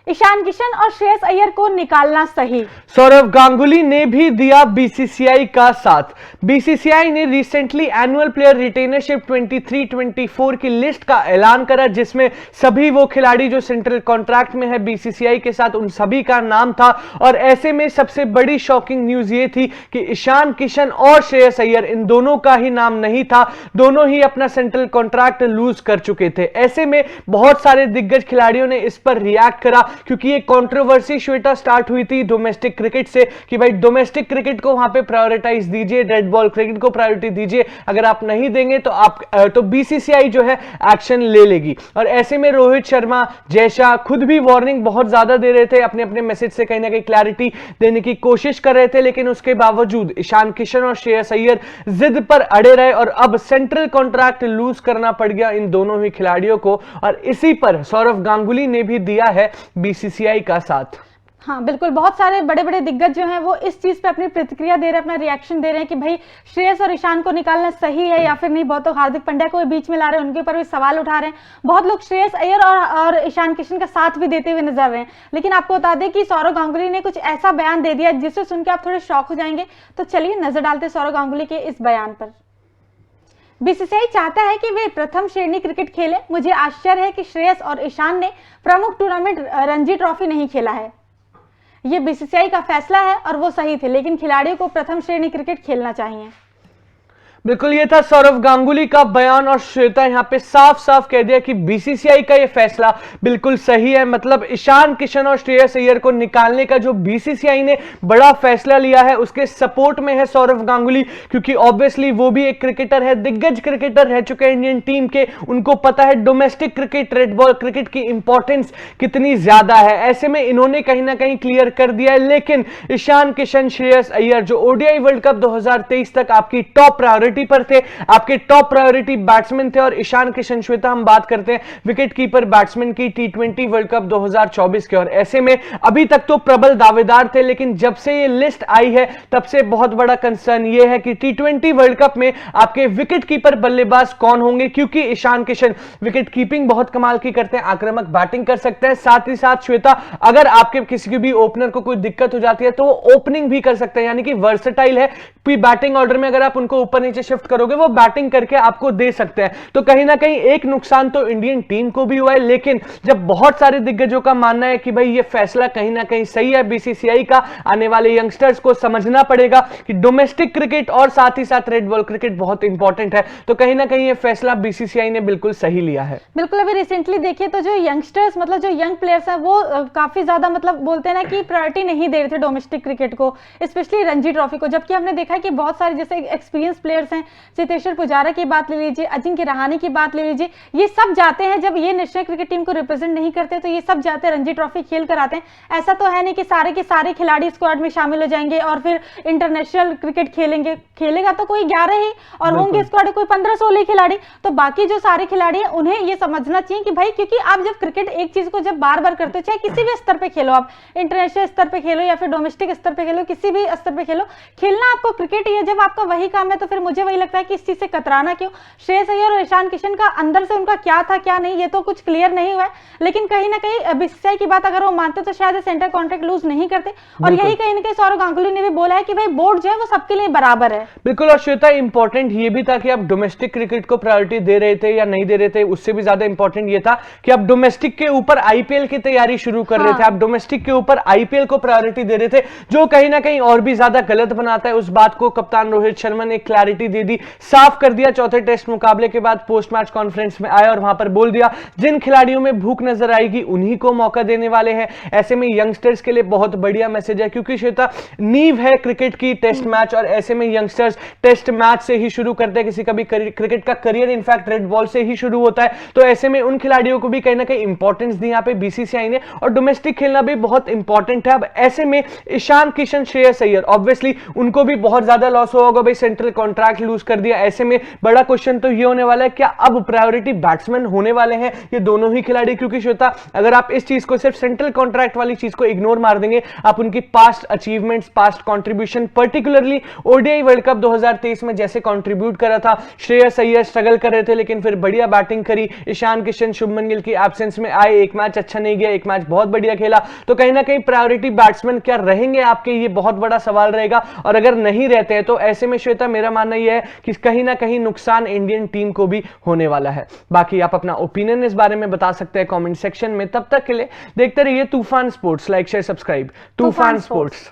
ईशान किशन और श्रेयस अय्यर को निकालना सही। सौरव गांगुली ने भी दिया बीसीसीआई का साथ। बीसीसीआई ने रिसेंटली एनुअल प्लेयर रिटेनरशिप 23-24 की लिस्ट का ऐलान करा, जिसमें सभी वो खिलाड़ी जो सेंट्रल कॉन्ट्रैक्ट में है बीसीसीआई के साथ, उन सभी का नाम था। और ऐसे में सबसे बड़ी शॉकिंग न्यूज ये थी कि ईशान किशन और श्रेयस अय्यर, इन दोनों का ही नाम नहीं था। दोनों ही अपना सेंट्रल कॉन्ट्रैक्ट लूज कर चुके थे। ऐसे में बहुत सारे दिग्गज खिलाड़ियों ने इस पर रिएक्ट करा, क्योंकि ये कंट्रोवर्सी श्वेता स्टार्ट हुई थी डोमेस्टिक क्रिकेट से कि भाई डोमेस्टिक क्रिकेट को वहां पे प्रायोरिटाइज दीजिए, रेड बॉल क्रिकेट को प्रायोरिटी दीजिए। अगर आप नहीं देंगे तो बीसीसीआई जो है एक्शन ले लेगी। और ऐसे में रोहित शर्मा, जयशाह खुद भी वार्निंग बहुत ज्यादा दे रहे थे, अपने अपने मैसेज से कहीं ना कहीं क्लैरिटी देने की कोशिश कर रहे थे। लेकिन उसके बावजूद ईशान किशन और श्रेयस अय्यर जिद पर अड़े रहे और अब सेंट्रल कॉन्ट्रैक्ट लूज करना पड़ गया इन दोनों ही खिलाड़ियों को। और इसी पर सौरव गांगुली ने भी दिया है बीसीसीआई का साथ। हाँ बिल्कुल, बहुत सारे बड़े बड़े दिग्गज जो हैं वो इस चीज पे अपनी प्रतिक्रिया दे रहे हैं, अपना रिएक्शन दे रहे हैं कि भाई श्रेयस और ईशान को निकालना सही है या फिर नहीं। बहुत तो हार्दिक पांड्या को बीच में ला रहे हैं, उनके ऊपर भी सवाल उठा रहे हैं। बहुत लोग श्रेयस अय्यर और ईशान किशन का साथ भी देते हुए नजर आ रहे हैं। लेकिन आपको बता दें कि सौरव गांगुली ने कुछ ऐसा बयान दे दिया जिसे सुन के आप थोड़े शॉक हो जाएंगे। तो चलिए नजर डालते सौरव गांगुली के इस बयान पर। बीसीसीआई चाहता है कि वे प्रथम श्रेणी क्रिकेट खेलें। मुझे आश्चर्य है कि श्रेयस और ईशान ने प्रमुख टूर्नामेंट रणजी ट्रॉफी नहीं खेला है। ये बीसीसीआई का फैसला है और वो सही थे, लेकिन खिलाड़ियों को प्रथम श्रेणी क्रिकेट खेलना चाहिए। बिल्कुल, ये था सौरव गांगुली का बयान और श्वेता यहां पे साफ साफ कह दिया कि बीसीसीआई का ये फैसला बिल्कुल सही है। मतलब ईशान किशन और श्रेयस अय्यर को निकालने का जो बीसीसीआई ने बड़ा फैसला लिया है उसके सपोर्ट में है सौरव गांगुली, क्योंकि ऑब्वियसली वो भी एक क्रिकेटर है, दिग्गज क्रिकेटर रह चुके हैं इंडियन टीम के। उनको पता है domestic cricket, red ball cricket की इंपॉर्टेंस कितनी ज्यादा है। ऐसे में इन्होंने कहीं ना कहीं क्लियर कर दिया है। लेकिन ईशान किशन, श्रेयस अय्यर जो ओडीआई वर्ल्ड कप 2023 तक आपकी टॉप प्रायोरिटी पर थे, आपके टॉप प्रायोरिटी बैट्समैन थे। और ईशान किशन, श्वेता हम बात करते हैं विकेट कीपर बैट्समैन की टी20 वर्ल्ड कप 2024 के। और ऐसे में अभी तक तो प्रबल दावेदार थे, लेकिन जब से ये लिस्ट आई है तब से बहुत बड़ा कंसर्न ये है कि टी20 वर्ल्ड कप में आपके विकेट कीपर बल्लेबाज कौन होंगे, क्योंकि ईशान किशन विकेट कीपिंग बहुत कमाल की करते हैं, आक्रामक बैटिंग कर सकते हैं। साथ ही साथ श्वेता, अगर आपके किसी भी ओपनर को कोई दिक्कत हो जाती है तो वो ओपनिंग भी कर सकते हैं, यानी कि वर्सेटाइल है। बैटिंग ऑर्डर में अगर आप उनको ऊपर नीचे शिफ्ट करोगे वो बैटिंग करके आपको दे सकते हैं। तो कहीं ना कहीं एक नुकसान तो इंडियन टीम को भी हुआ है। लेकिन जब बहुत सारे दिग्गजों का मानना है कि भाई ये फैसला कहीं ना कहीं सही है बीसीसीआई का, आने वाले यंगस्टर्स को समझना पड़ेगा कि डोमेस्टिक क्रिकेट और साथ ही साथ रेड बॉल क्रिकेट बहुत इंपॉर्टेंट है। तो कहीं ना कहीं ये फैसला बीसीसीआई ने बिल्कुल सही लिया है। बिल्कुल, अभी रिसेंटली देखिए तो जो यंगस्टर्स, मतलब जो यंग प्लेयर्स हैं वो काफी ज्यादा मतलब बोलते हैं ना कि प्रायोरिटी नहीं दे रहे थे डोमेस्टिक क्रिकेट को, स्पेशली रणजी ट्रॉफी को। जबकि हमने देखा कि बहुत सारे जैसे एक्सपीरियंस प्लेयर्स हैं, चेतेश्वर पुजारा की बात ले लीजिए, अजिंक्य रहाणे की बात ले लीजिए, ये सब जाते हैं जब ये नेशनल क्रिकेट टीम को रिप्रेजेंट नहीं करते तो ये सब जाते हैं रणजी ट्रॉफी खेल कर आते हैं। ऐसा तो है नहीं कि सारे के सारे खिलाड़ी स्क्वाड में शामिल हो जाएंगे और फिर इंटरनेशनल क्रिकेट खेलेंगे। खेलेगा तो कोई 11 ही और होंगे स्क्वाड कोई 15-16 खिलाड़ी। तो बाकी जो सारे खिलाड़ी हैं उन्हें ये समझना चाहिए कि भाई, क्योंकि आप जब क्रिकेट एक चीज को जब बार बार करते हो, चाहे किसी भी स्तर पे खेलो, आप इंटरनेशनल स्तर पे खेलो या फिर डोमेस्टिक स्तर पे खेलो, किसी भी स्तर पे खेलो, खेलना आपको क्रिकेट ही है। जब आपका वही काम है तो फिर मुझे वही लगता है कि इस चीज से कतराना क्यों। श्रेयस अय्यर और ईशान किशन का अंदर से उनका क्या था क्या नहीं ये तो कुछ क्लियर नहीं हुआ है। लेकिन कहीं ना कहीं बीसीसीआई की बात अगर वो मानते तो शायद सेंटर कॉन्ट्रैक्ट लूज नहीं करते। और यही कहीं ना कहीं सौरव गांगुली ने भी बोला है कि भाई बोर्ड जो है वो सबके लिए बराबर है। बिल्कुल, और श्वेता इंपॉर्टेंट ये भी था कि आप डोमेस्टिक क्रिकेट को प्रायोरिटी दे रहे थे या नहीं दे रहे थे, उससे भी ज्यादा इंपॉर्टेंट ये था कि आप डोमेस्टिक के ऊपर आईपीएल की तैयारी शुरू कर रहे थे। आप डोमेस्टिक के ऊपर आईपीएल को प्रायोरिटी दे रहे थे, जो कहीं ना कहीं और भी ज्यादा गलत बनाता है। उस बात को कप्तान रोहित शर्मा ने क्लैरिटी दे दी, साफ कर दिया। चौथे टेस्ट मुकाबले के बाद पोस्ट मैच कॉन्फ्रेंस में आया और वहां पर बोल दिया जिन खिलाड़ियों में भूख नजर आएगी उन्हीं को मौका देने वाले हैं। ऐसे में यंगस्टर्स के लिए बहुत बढ़िया मैसेज है, क्योंकि श्वेता नींव है क्रिकेट की टेस्ट मैच, और ऐसे में यंगस्टर्स टेस्ट मैच से ही शुरू करते हैं। किसी का भी क्रिकेट का करियर इनफैक्ट रेड बॉल से ही शुरू होता है। तो ऐसे में उन खिलाड़ियों को भी कहीं ना कहीं इंपॉर्टेंस दी यहाँ पे बीसीसीआई ने, और डोमेस्टिक खेलना भी बहुत इंपॉर्टेंट है। अब ऐसे में ईशान किशन, श्रेयस अय्यर, ऑब्वियसली उनको भी बहुत ज्यादा लॉस होगा भाई, सेंट्रल कॉन्ट्रैक्ट लूज कर दिया। ऐसे में बड़ा क्वेश्चन तो ये होने वाला है, क्या अब प्रायोरिटी बैट्समैन होने वाले हैं ये दोनों ही खिलाड़ी? क्योंकि श्वेता, अगर आप इस चीज को, सिर्फ सेंट्रल कॉन्ट्रैक्ट वाली चीज को इग्नोर मार देंगे, आप उनकी past achievements, past contribution, particularly ODI world cup 2023 में जैसे कंट्रीब्यूट करा था, श्रेयस अय्यर स्ट्रगल कर रहे थे लेकिन फिर बढ़िया बैटिंग करी, ईशान किशन, शुभमन गिल की एब्सेंस में आए, एक मैच अच्छा नहीं गया, एक मैच बहुत बढ़िया खेला, तो कहीं ना कहीं प्रायोरिटी बैट्समैन क्या रहेंगे आपके, ये बहुत बड़ा सवाल रहेगा। और अगर नहीं रहते हैं तो ऐसे में श्वेता, मेरा मानना यह है कि कहीं ना कहीं नुकसान इंडियन टीम को भी होने वाला है। बाकी आप अपना ओपिनियन इस बारे में बता सकते हैं कमेंट सेक्शन में। तब तक के लिए देखते रहिए तूफान स्पोर्ट्स। Like share subscribe. तूफान स्पोर्ट्स।